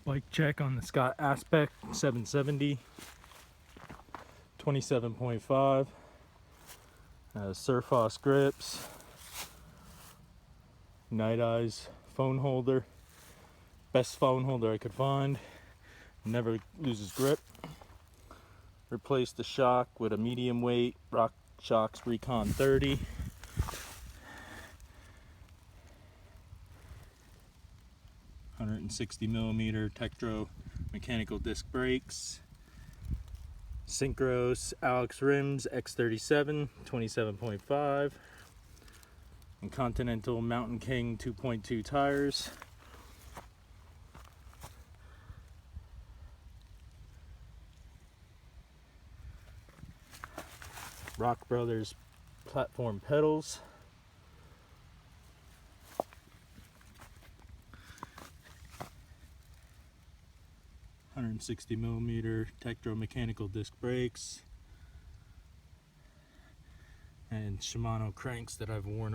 Bike check on the Scott Aspect 770, 27.5. Surfos grips, Night Eyes phone holder, best phone holder I could find, never loses grip. Replaced the shock with a medium weight Rock Shocks Recon 30. $160mm Tektro mechanical disc brakes. Synchros Alex rims X37 27.5, and Continental Mountain King 2.2 tires. Rock Brothers platform pedals. $160mm Tektro mechanical disc brakes, and Shimano cranks that I've worn